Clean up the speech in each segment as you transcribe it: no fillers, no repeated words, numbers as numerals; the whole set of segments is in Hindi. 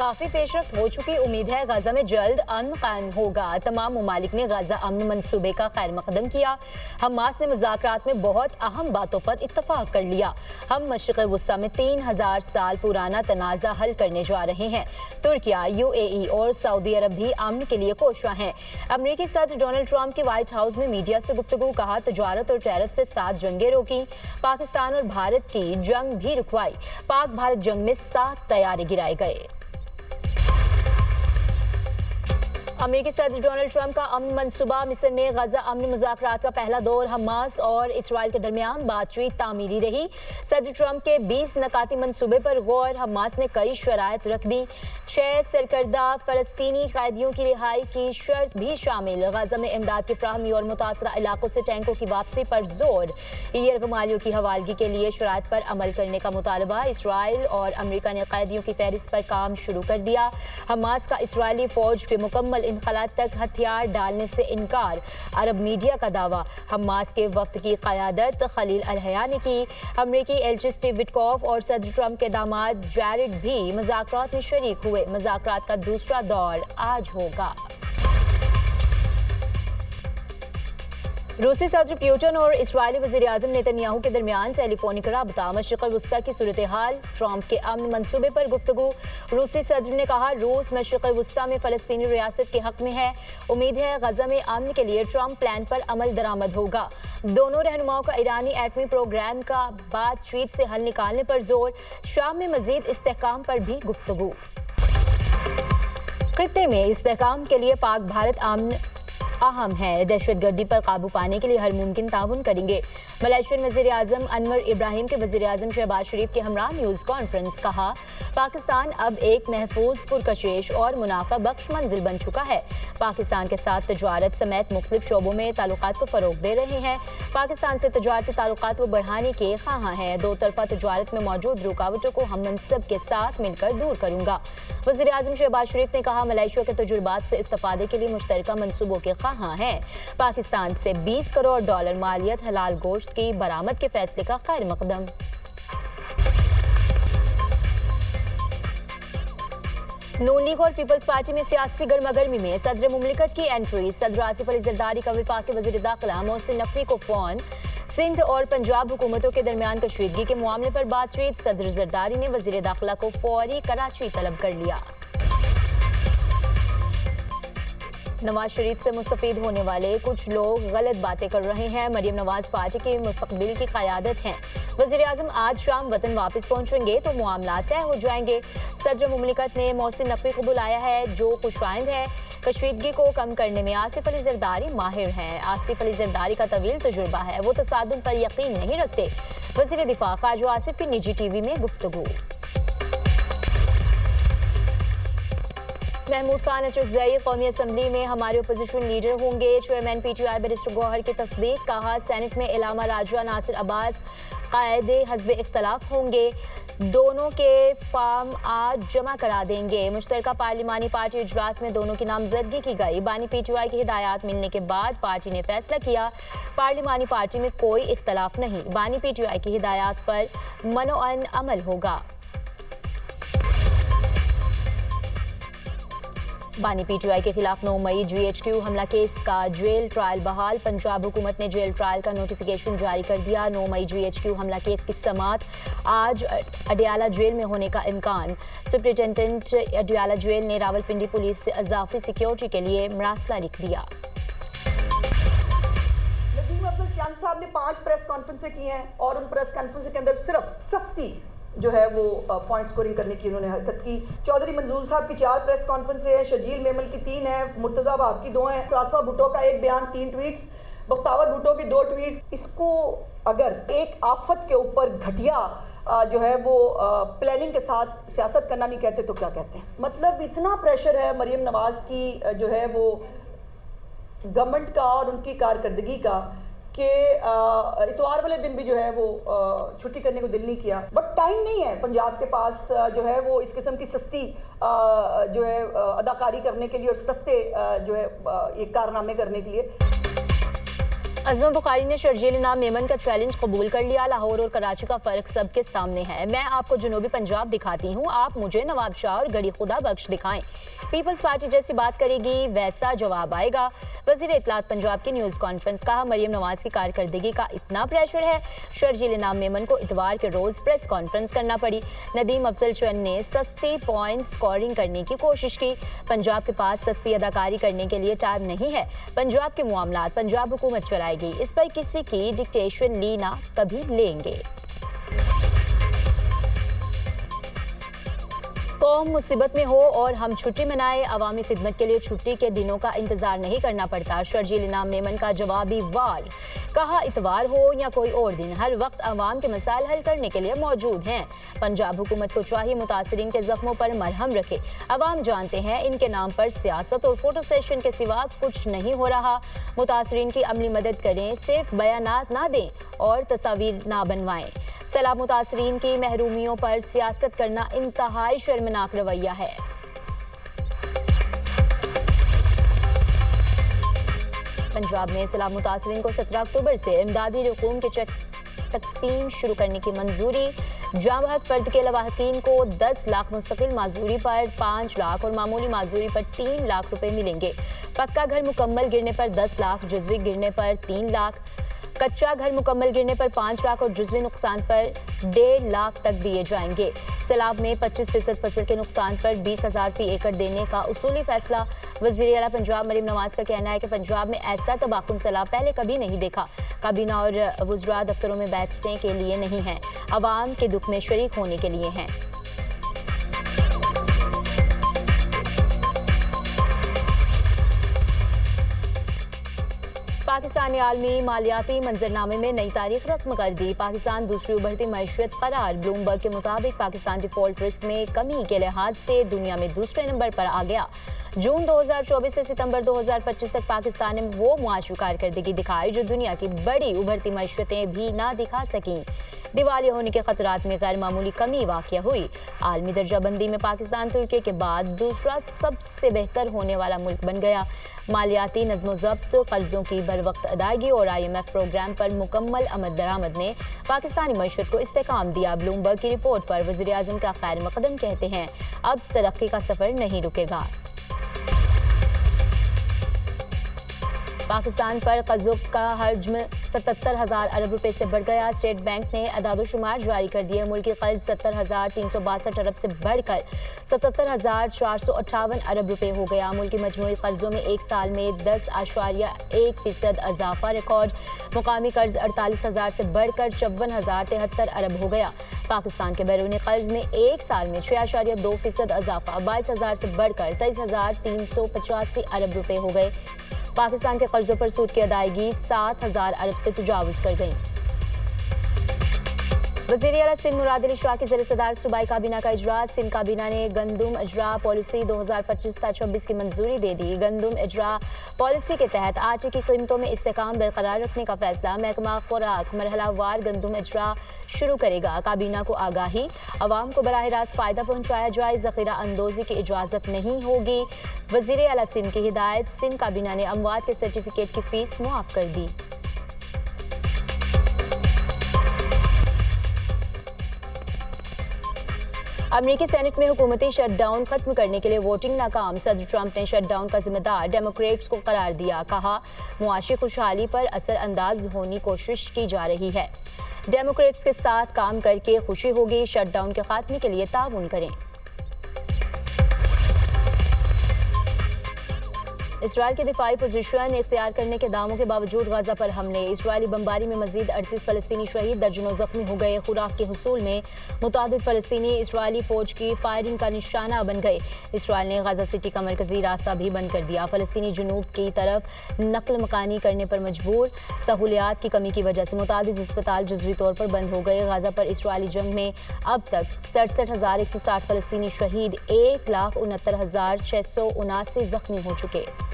काफी पेशरफ्त हो चुकी, उम्मीद है गजा में जल्द अमन कायम होगा। तमाम ममालिक ने गजा अमन मंसूबे का खैर मकदम किया। हमास ने मुज़ाकरात में बहुत अहम बातों पर इत्तफाक कर लिया। हम मशरिक़ वुस्ता में 3000 साल पुराना तनाज़ा हल करने जा रहे हैं। तुर्किया, UAE और सऊदी अरब भी अमन के लिए कोशिश हैं। अमरीकी सदर डोनाल्ड ट्रंप की व्हाइट हाउस में मीडिया से गुफ्तगू, कहा तजारत और टैरिफ से 7 जंगें रोकी, पाकिस्तान और भारत की जंग भी रुकवाई। पाक भारत जंग में 7 तैयारे गिराए गए। अमेरिकी सदर डोनाल्ड ट्रंप का अमन मंसूबा। मिस्र में गजा अमन मुज़ाकरात का पहला दौर हमास और इसराइल के दरमियान बातचीत तामीरी रही। सदर ट्रंप के 20 नकाती मंसूबे पर गौर। हमास ने कई शराइत रख दी। 6 सरकर्दा फ़लस्तीनी कैदियों की रिहाई की शर्त भी शामिल। गजा में इमदाद की फ्राहमी और मुतासरा इलाकों से टैंकों की वापसी पर जोर। यरगमालियों की हवालगी के लिए शराइत पर अमल करने का मुतालबा। इसराइल और अमरीका ने कैदियों की फहरिस्त पर काम शुरू कर दिया। हमास का इसराइली फौज के मुकम्मल इनखला तक हथियार डालने से इनकार। अरब मीडिया का दावा। हमास के वक्त की क़यादत खलील अल-हया ने की। अमरीकी एलची स्टीव विटकॉफ और सदर ट्रंप के दामाद जैरेड भी मुज़ाकरात में शरीक हुए। मुज़ाकरात का दूसरा दौर आज होगा। रूसी सदर पुतिन और इस्राएली वज़ीर-ए-आज़म नेतन्याहू के दरमियान टेलीफोनिक राबता। मशरिक़ वुस्ता की सूरत हाल, ट्रंप के अमन मंसूबे पर गुफ्तगू। रूसी सदर ने कहा रूस मशरिक़ वुस्ता में फ़लस्तीनी रियासत के हक़ में है। उम्मीद है गजा में अमन के लिए ट्रंप प्लान पर अमल दरामद होगा। दोनों रहनुमाओं का ईरानी एटमी प्रोग्राम का बातचीत से हल निकालने पर जोर। शाम में मज़ीद इस्तेहकाम पर भी गुफ्तगू। खित्ते में इस्तेहकाम के लिए पाक भारत अमन अहम है। दहशतगर्दी पर काबू पाने के लिए हर मुमकिन ताउन करेंगे। मलेशियन वज़ीर-ए-आज़म अनवर इब्राहिम के वज़ीर-ए-आज़म शहबाज शरीफ के हमरा न्यूज़ कॉन्फ्रेंस। कहा पाकिस्तान अब एक महफूज, पुरकशिश और मुनाफा बख्श मंजिल बन चुका है। पाकिस्तान के साथ तजारत समेत मुख्तलिफ शोबों में ताल्लुकात को फ़रोग दे रहे हैं। पाकिस्तान से तजारती ताल्लुकात को बढ़ाने के ख़्वाहां हैं। दो तरफ़ा तजारत में मौजूद रुकावटों को हम सब के साथ मिलकर दूर करूँगा। वज़ीर-ए-आज़म शहबाज शरीफ ने कहा मलेशिया के तजुर्बात से इस्तिफ़ादे के लिए मुश्तरका मनसूबों के ख़्वाहां हैं। पाकिस्तान से $20 करोड़ मालियत हलाल गोश्त की बरामद के फैसले का खैर मकदम। नून लीग और पीपल्स पार्टी में सियासी गर्मागर्मी में सदर मुमलिकत की एंट्री। सदर आसिफ अली जरदारी का वफाकी वज़ीर दाखिला मोहसिन नकवी को फोन। सिंध और पंजाब हुकूमतों के दरमियान कशीदगी के मामले पर बातचीत। सदर जरदारी ने वज़ीर दाखिला को फौरी कराची तलब कर लिया। नवाज शरीफ से मुस्तफीद होने वाले कुछ लोग गलत बातें कर रहे हैं। मरियम नवाज पार्टी के मुस्तकबिल की क़यादत हैं। वज़ीर-ए-आज़म आज शाम वतन वापस पहुंचेंगे तो मामला तय हो जाएंगे। सदर मुमलिकत ने मोहसिन नकवी को बुलाया है जो खुशाइंद है। कशीदगी को कम करने में आसिफ अली जरदारी माहिर हैं। आसिफ अली जरदारी का तवील तजुर्बा है, वो तसादुम पर यकीन नहीं रखते। वज़ीर दिफा ख्वाजा आसिफ की निजी टीवी में गुफ्तगू। महमूद खान अचकज़ई कौमी असम्बली में हमारे अपोजिशन लीडर होंगे। चेयरमैन PTI बैरिस्टर गौहर की तस्दीक। कहा सेनेट में इलामा राजा नासिर अब्बास कायदे हज़्ब इख्तलाफ होंगे। दोनों के फार्म आज जमा करा देंगे। मुश्तरका पार्लिमानी पार्टी इजलास में दोनों की नामजदगी की गई। बानी PTI की हिदायत मिलने के बाद पार्टी ने फैसला किया पार्लिमानी पार्टी में कोई इख्तलाफ नहीं। बानी PTI की हिदायत पर मनोअन अमल होगा। बानी PTI के खिलाफ 9 मई GHQ हमला केस का जेल ट्रायल बहाल। पंजाब हुकूमत ने जेल ट्रायल का नोटिफिकेशन जारी कर दिया। 9 मई GHQ हमला केस की समाअत आज अडियाला जेल में होने का इम्कान। सुप्रिंटेंडेंट अडियाला जेल ने रावलपिंडी पुलिस से इजाफी सिक्योरिटी के लिए मरासला लिख दिया। नदीम अब्दुल चंद साहब ने 5 प्रेस कॉन्फ्रेंसें की हैं और उन प्रेस कॉन्फ्रेंस के अंदर सिर्फ सस्ती जो है वो पॉइंट स्कोरिंग करने की उन्होंने हरकत की। चौधरी मंजूर साहब की 4 प्रेस कॉन्फ्रेंसें हैं। शजील मेमल की 3 है। मुर्तज़ा वहाब की 2 हैं। सासवा भुट्टो का 1 बयान, 3 ट्वीट्स। बख्तावर भुट्टो के 2 ट्वीट्स। इसको अगर एक आफत के ऊपर घटिया जो है वो प्लानिंग के साथ सियासत करना नहीं कहते तो क्या कहते हैं? मतलब इतना प्रेशर है मरियम नवाज की जो है वो गवर्नमेंट का और उनकी कारकर्दगी का कि इतवार वाले दिन भी जो है वो छुट्टी करने को दिल नहीं किया। बट टाइम नहीं है पंजाब के पास जो है वो इस किस्म की सस्ती जो है अदाकारी करने के लिए और सस्ते जो है ये कारनामे करने के लिए। अज़मा बुखारी ने शर्जील इनाम मेमन का चैलेंज कबूल कर लिया। लाहौर और कराची का फर्क सबके सामने है। मैं आपको जनूबी पंजाब दिखाती हूँ, आप मुझे नवाब शाह और गड़ी खुदा बख्श दिखाएं। पीपल्स पार्टी जैसी बात करेगी वैसा जवाब आएगा। वज़ीर इत्तलात पंजाब की न्यूज़ कॉन्फ्रेंस। कहा, मरियम नवाज की कारकर्दगी का इतना प्रेशर है, शर्जील इनाम मेमन को इतवार के रोज प्रेस कॉन्फ्रेंस करना पड़ी। नदीम अफजल चंद ने सस्ती पॉइंट स्कोरिंग करने की कोशिश की। पंजाब के पास सस्ती अदाकारी करने के लिए टाइम नहीं है। पंजाब के मामलात पंजाब हुकूमत चलाएगी, इस पर किसी की डिक्टेशन ली ना कभी लेंगे। कौम मुसीबत में हो और हम छुट्टी मनाए, अवामी खिदमत के लिए छुट्टी के दिनों का इंतजार नहीं करना पड़ता। शर्जील इनाम मेमन का जवाबी वार। कहा, इतवार हो या कोई और दिन, हर वक्त अवाम के मसाइल हल करने के लिए मौजूद हैं। पंजाब हुकूमत को चाहिए मुतासरीन के जख्मों पर मरहम रखे। अवाम जानते हैं इनके नाम पर सियासत और फोटो सेशन के सिवा कुछ नहीं हो रहा। मुतासरीन की अमली मदद करें, सिर्फ बयानात ना दें और तस्वीर ना बनवाएं। सैलाब मुतासरीन की महरूमियों पर सियासत करना इंतहाई शर्मनाक रवैया है। पंजाब में सैलाब मुतासरीन को 17 अक्टूबर से इमदादी रकूम के चेक तकसीम शुरू करने की मंजूरी। जाम हक फर्द के लवाहकीन को 10 लाख मुस्तकिल माजूरी पर 5 लाख और मामूली माजूरी पर 3 लाख रुपए मिलेंगे। पक्का घर मुकम्मल गिरने पर 10 लाख, जुजवी गिरने पर 3 लाख, कच्चा घर मुकम्मल गिरने पर 5 लाख और जुजवी नुकसान पर 1.5 लाख तक दिए जाएंगे। सैलाब में 25% फसल के नुकसान पर 20,000 फी एकड़ देने का उसूली फैसला। वज़ीर आला पंजाब मरियम नवाज का कहना है कि पंजाब में ऐसा तबाहकुन सैलाब पहले कभी नहीं देखा। काबीना और वुज़रा दफ्तरों में बैठने के लिए नहीं है, अवाम के दुख में शरीक होने के लिए हैं। पाकिस्तान ने आलमी मालियाती मंजरनामे में नई तारीख रकम कर दी। पाकिस्तान दूसरी उभरती मईशत करार। ब्लूमबर्ग के मुताबिक पाकिस्तान डिफॉल्ट रिस्क में कमी के लिहाज से दुनिया में दूसरे नंबर पर आ गया। जून 2024 से सितंबर 2025 तक पाकिस्तान ने वो मुआशी कारकर्दगी दिखाई जो दुनिया की बड़ी उभरती मईशतें भी ना दिखा सकीं। दिवालिया होने के खतरात में गैर मामूली कमी वाक़या हुई। आलमी दर्जाबंदी में पाकिस्तान तुर्की के बाद दूसरा सबसे बेहतर होने वाला मुल्क बन गया। मालियाती नज़्म ज़ब्त, कर्जों की बरवक्त अदायगी और IMF प्रोग्राम पर मुकम्मल आमद दरामद ने पाकिस्तानी मईशत को इस्तेकाम दिया। ब्लूमबर्ग की रिपोर्ट पर वज़ीर आज़म का खैर मकदम कहते हैं, अब तरक्की का सफ़र नहीं रुकेगा। पाकिस्तान पर कर्जों का हजम 77,000 अरब रुपए से बढ़ गया। स्टेट बैंक ने अदाद-ओ-शुमार जारी कर दिए। मुल्की कर्ज 70,362 अरब से बढ़कर 77,458 अरब रुपए हो गया। मुल्की मजमूई कर्जों में एक साल में 10.1% इजाफा रिकॉर्ड। मुकामी कर्ज 48,000 से बढ़कर 54,073 अरब हो गया। पाकिस्तान के बैरूनी कर्ज में एक साल में 6.2% इजाफा 22,000 से बढ़कर 23,385 अरब रुपए हो गए। पाकिस्तान के कर्जों पर सूद की अदायगी 7,000 अरब से तजावुज़ कर गई। वज़ीर आला सिंध मुराद अली शाह की ज़रिए सदारत सूबाई काबीना का इजलास। सिंध काबीना ने गंदुम इजरा पॉलिसी 2025-26 की मंजूरी दे दी। गंदुम इजरा पॉलिसी के तहत आटे की कीमतों में इस्तेकाम बरकरार रखने का फैसला। महकमा खुराक मरहलावार गंदुम इजरा शुरू करेगा। काबीना को आगाही, अवाम को बराह रास्त फ़ायदा पहुँचाया जाए, ज़ख़ीरा अंदोज़ी की इजाज़त नहीं होगी। वज़ीर आला सिंध की हिदायत। सिंध काबीना ने अमवात के सर्टिफिकेट की फ़ीस मुआफ़ कर दी। अमेरिकी सेनेट में हुकूमती शटडाउन खत्म करने के लिए वोटिंग नाकाम। सदर ट्रंप ने शटडाउन का जिम्मेदार डेमोक्रेट्स को करार दिया। कहा, मुआशी खुशहाली पर असर अंदाज होने की कोशिश की जा रही है। डेमोक्रेट्स के साथ काम करके खुशी होगी। शटडाउन के खात्मे के लिए ताउन करें। इसराइल के दिफाई पोजीशन इख्तियार करने के दावों के बावजूद गाजा पर हमले। इसराइली बमबारी में मजीद 38 फलस्तीनी शहीद, दर्जनों जख्मी हो गए। खुराक के हुसूल में मुतादिद फलस्तीनी इसराइली फौज की फायरिंग का निशाना बन गए। इसराइल ने गाजा सिटी का मरकजी रास्ता भी बंद कर दिया। फलस्तीनी जुनूब की तरफ नकल मकानी करने पर मजबूर। सहूलियात की कमी की वजह से मुतादिद अस्पताल जुज़वी तौर पर बंद हो गए। गाजा पर इसराइली जंग में अब तक 67,160 फलस्तीनी शहीद, 1,69,679 जख्मी हो चुके।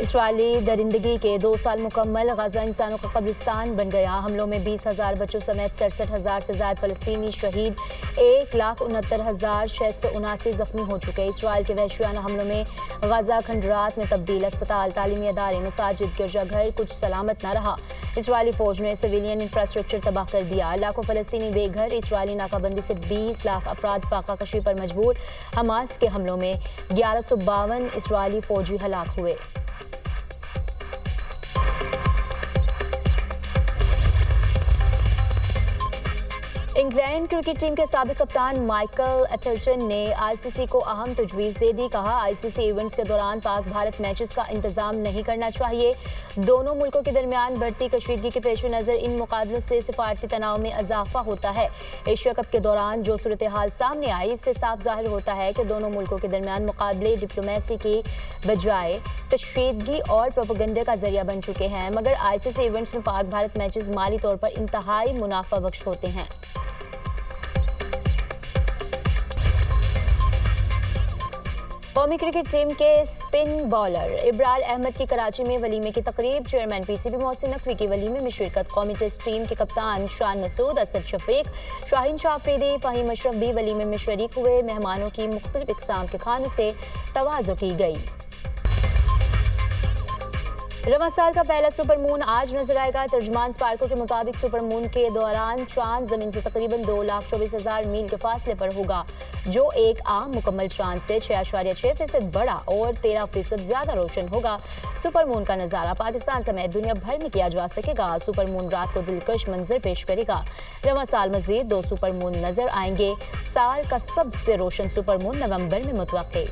इसराइली दरिंदगी के 2 साल मुकम्मल, गजा इंसानों का कब्रिस्तान बन गया। हमलों में 20,000 बच्चों समेत 67,000 से ज्यादा फलस्तीनी शहीद, 1,69,679 जख्मी हो चुके। इसराइल के वहशियाना हमलों में गजा खंडरात में तब्दील, अस्पताल, तालीमी अदारे, मसाजिद, गिरजाघर कुछ सलामत न रहा। इसराइली फौज ने सिविलियन इंफ्रास्ट्रक्चर तबाह कर दिया। लाखों फलस्तीनी बेघर। इसराइली नाकाबंदी से 20 लाख अफराद फाका कशी पर मजबूर। हमास के हमलों में 1152 इसराइली फौजी हलाक हुए। इंग्लैंड क्रिकेट टीम के साबिक कप्तान माइकल एथरटन ने आईसीसी को अहम तजवीज़ दे दी। कहा, आईसीसी इवेंट्स के दौरान पाक भारत मैचेस का इंतजाम नहीं करना चाहिए। दोनों मुल्कों के दरमियान बढ़ती कशीदगी के पेश नज़र इन मुकाबलों से सिफारती तनाव में इजाफा होता है। एशिया कप के दौरान जो सूरत हाल सामने आई, इससे साफ जाहिर होता है कि दोनों मुल्कों के दरमियान मुकाबले डिप्लोमेसी की बजाय कशीदगी और प्रोपेगेंडा का जरिया बन चुके हैं। मगर आईसीसी इवेंट्स में पाक भारत मैचेस माली तौर पर इंतहाई मुनाफा बख्श होते हैं। कौमी क्रिकेट टीम के स्पिन बॉलर इब्रार अहमद की कराची में वलीमे की तकरीब। चेयरमैन पीसीबी मोहसिन नकवी की वलीमे में शिरकत। कौमी टेस्ट टीम के कप्तान शान मसूद, असद शफीक, शाहीन शाह अफरीदी, फहीम अशरफ भी वलीमे में शरीक हुए। मेहमानों की मुख्तलिफ इकसाम के खानों से तवाज़ो की गई। रवां साल का पहला सुपर मून आज नजर आएगा। तर्जमान स्पार्को के मुताबिक सुपर मून के दौरान चांद जमीन से तकरीबन 2,24,000 मील के फासले पर होगा, जो एक आम मुकम्मल चांद से 6.6% बड़ा और 13% ज्यादा रोशन होगा। सुपर मून का नजारा पाकिस्तान समेत दुनिया भर में किया जा सकेगा। सुपर मून रात को दिलकश मंजर पेश करेगा। रवां साल मजीद 2 सुपर मून नजर आएंगे। साल का सबसे रोशन सुपर मून नवंबर में मुतवक्के।